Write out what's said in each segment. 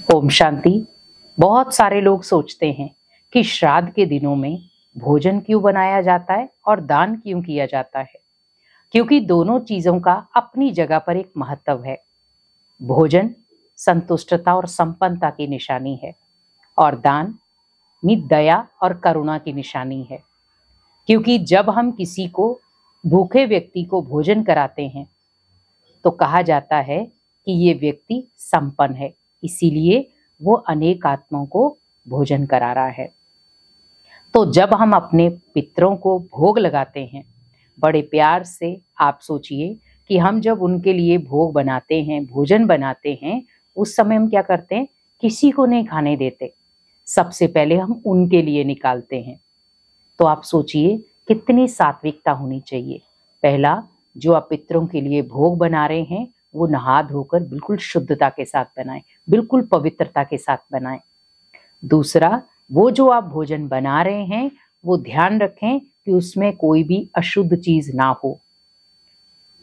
ओम शांति। बहुत सारे लोग सोचते हैं कि श्राद्ध के दिनों में भोजन क्यों बनाया जाता है और दान क्यों किया जाता है, क्योंकि दोनों चीजों का अपनी जगह पर एक महत्व है। भोजन संतुष्टता और संपन्नता की निशानी है और दान दया और करुणा की निशानी है। क्योंकि जब हम किसी को भूखे व्यक्ति को भोजन कराते हैं तो कहा जाता है कि ये व्यक्ति संपन्न है, इसीलिए वो अनेक आत्माओं को भोजन करा रहा है। तो जब हम अपने पितरों को भोग लगाते हैं बड़े प्यार से, आप सोचिए कि हम जब उनके लिए भोग बनाते हैं, भोजन बनाते हैं, उस समय हम क्या करते हैं? किसी को नहीं खाने देते, सबसे पहले हम उनके लिए निकालते हैं। तो आप सोचिए कितनी सात्विकता होनी चाहिए। पहला, जो आप पितरों के लिए भोग बना रहे हैं वो नहा धोकर बिल्कुल शुद्धता के साथ बनाएं, बिल्कुल पवित्रता के साथ बनाएं। दूसरा, वो जो आप भोजन बना रहे हैं वो ध्यान रखें कि उसमें कोई भी अशुद्ध चीज ना हो,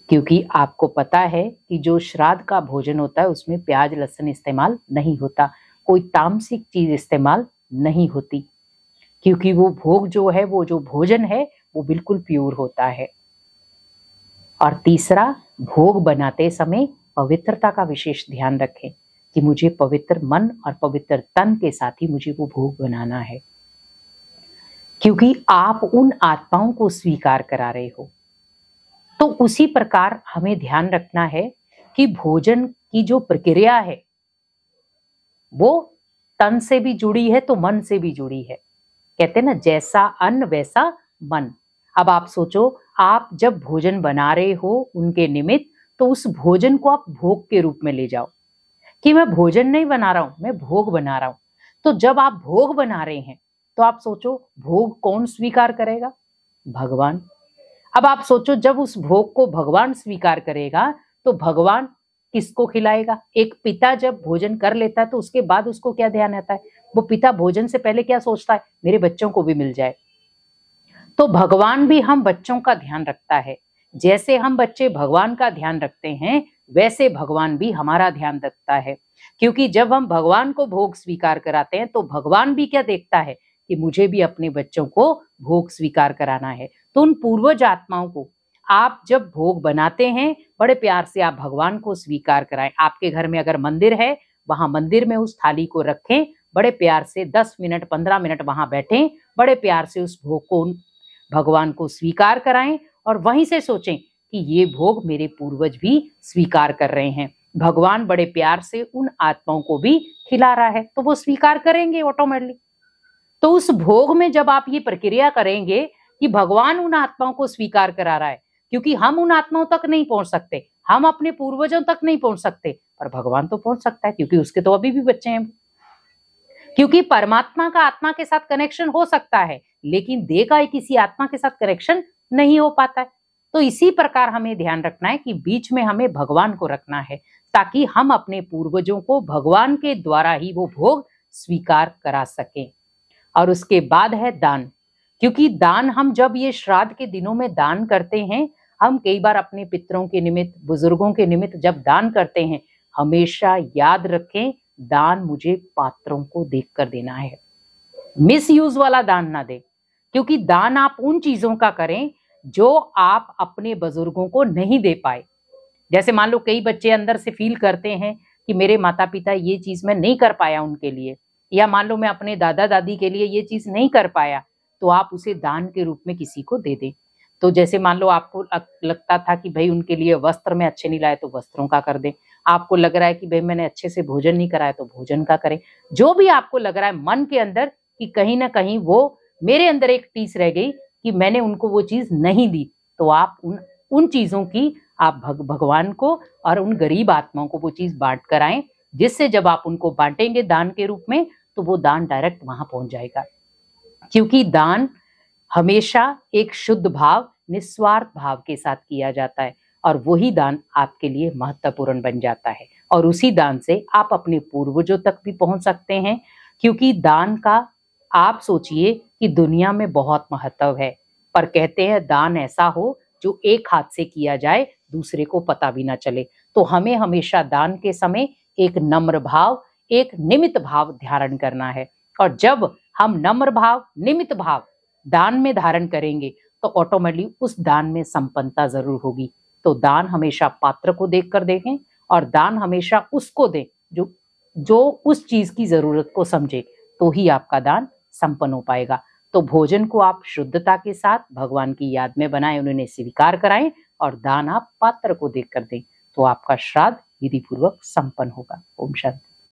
क्योंकि आपको पता है कि जो श्राद्ध का भोजन होता है उसमें प्याज लहसुन इस्तेमाल नहीं होता, कोई तामसिक चीज इस्तेमाल नहीं होती, क्योंकि वो भोग जो है, वो जो भोजन है वो बिल्कुल प्योर होता है। और तीसरा, भोग बनाते समय पवित्रता का विशेष ध्यान रखें कि मुझे पवित्र मन और पवित्र तन के साथ ही मुझे वो भोग बनाना है, क्योंकि आप उन आत्माओं को स्वीकार करा रहे हो। तो उसी प्रकार हमें ध्यान रखना है कि भोजन की जो प्रक्रिया है वो तन से भी जुड़ी है तो मन से भी जुड़ी है। कहते हैं ना, जैसा अन्न वैसा मन। अब आप सोचो, आप जब भोजन बना रहे हो उनके निमित्त, तो उस भोजन को आप भोग के रूप में ले जाओ कि मैं भोजन नहीं बना रहा हूं, मैं भोग बना रहा हूं। तो जब आप भोग बना रहे हैं तो आप सोचो भोग कौन स्वीकार करेगा? भगवान। अब आप सोचो, जब उस भोग को भगवान स्वीकार करेगा तो भगवान किसको खिलाएगा? एक पिता जब भोजन कर लेता है तो उसके बाद उसको क्या ध्यान आता है? वो पिता भोजन से पहले क्या सोचता है? मेरे बच्चों को भी मिल जाए। तो भगवान भी हम बच्चों का ध्यान रखता है। जैसे हम बच्चे भगवान का ध्यान रखते हैं वैसे भगवान भी हमारा ध्यान रखता है, क्योंकि जब हम भगवान को भोग स्वीकार कराते हैं तो भगवान भी क्या देखता है कि मुझे भी अपने बच्चों को भोग स्वीकार कराना है। तो उन पूर्वज आत्माओं को आप जब भोग बनाते हैं बड़े प्यार से आप भगवान को स्वीकार कराएं। आपके घर में अगर मंदिर है, वहां मंदिर में उस थाली को रखें, बड़े प्यार से 10 मिनट 15 मिनट वहां बैठें, बड़े प्यार से उस भोग को भगवान को स्वीकार कराएं और वहीं से सोचें कि ये भोग मेरे पूर्वज भी स्वीकार कर रहे हैं। भगवान बड़े प्यार से उन आत्माओं को भी खिला रहा है तो वो स्वीकार करेंगे ऑटोमेटिकली। तो उस भोग में जब आप ये प्रक्रिया करेंगे कि भगवान उन आत्माओं को स्वीकार करा रहा है, क्योंकि हम उन आत्माओं तक नहीं पहुंच सकते, हम अपने पूर्वजों तक नहीं पहुंच सकते, पर भगवान तो पहुंच सकता है क्योंकि उसके तो अभी भी बच्चे हैं। क्योंकि परमात्मा का आत्मा के साथ कनेक्शन हो सकता है लेकिन देह का किसी आत्मा के साथ कनेक्शन नहीं हो पाता है। तो इसी प्रकार हमें ध्यान रखना है कि बीच में हमें भगवान को रखना है ताकि हम अपने पूर्वजों को भगवान के द्वारा ही वो भोग स्वीकार करा सकें। और उसके बाद है दान, क्योंकि दान हम जब ये श्राद्ध के दिनों में दान करते हैं, हम कई बार अपने पितरों के निमित्त, बुजुर्गों के निमित्त जब दान करते हैं, हमेशा याद रखें दान मुझे पात्रों को देखकर देना है, मिस यूज वाला दान ना दे। क्योंकि दान आप उन चीजों का करें जो आप अपने बुजुर्गों को नहीं दे पाए। जैसे मान लो कई बच्चे अंदर से फील करते हैं कि मेरे माता पिता ये चीज मैं नहीं कर पाया उनके लिए, या मान लो मैं अपने दादा दादी के लिए ये चीज नहीं कर पाया, तो आप उसे दान के रूप में किसी को दे दें। तो जैसे मान लो आपको लगता था कि भाई उनके लिए वस्त्र में अच्छे नहीं लाए तो वस्त्रों का कर दें, आपको लग रहा है कि भाई मैंने अच्छे से भोजन नहीं कराया तो भोजन का करें। जो भी आपको लग रहा है मन के अंदर कि कहीं ना कहीं वो मेरे अंदर एक टीस रह गई कि मैंने उनको वो चीज नहीं दी, तो आप उन चीजों की आप भगवान को और उन गरीब आत्माओं को वो चीज बांट कर आए, जिससे जब आप उनको बांटेंगे दान के रूप में तो वो दान डायरेक्ट वहां पहुंच जाएगा। क्योंकि दान हमेशा एक शुद्ध भाव, निस्वार्थ भाव के साथ किया जाता है और वही दान आपके लिए महत्वपूर्ण बन जाता है और उसी दान से आप अपने पूर्वजों तक भी पहुंच सकते हैं। क्योंकि दान का आप सोचिए कि दुनिया में बहुत महत्व है, पर कहते हैं दान ऐसा हो जो एक हाथ से किया जाए, दूसरे को पता भी ना चले। तो हमें हमेशा दान के समय एक नम्र भाव, एक निमित्त भाव धारण करना है। और जब हम नम्र भाव, निमित्त भाव दान में धारण करेंगे तो ऑटोमेटिकली उस दान में संपन्नता जरूर होगी। तो दान हमेशा पात्र को देखकर देखें और दान हमेशा उसको दें जो जो उस चीज की जरूरत को समझे, तो ही आपका दान संपन्न हो पाएगा। तो भोजन को आप शुद्धता के साथ भगवान की याद में बनाएं, उन्हें स्वीकार कराएं और दान आप पात्र को देखकर दें, तो आपका श्राद्ध विधि पूर्वक संपन्न होगा। ओम शांति।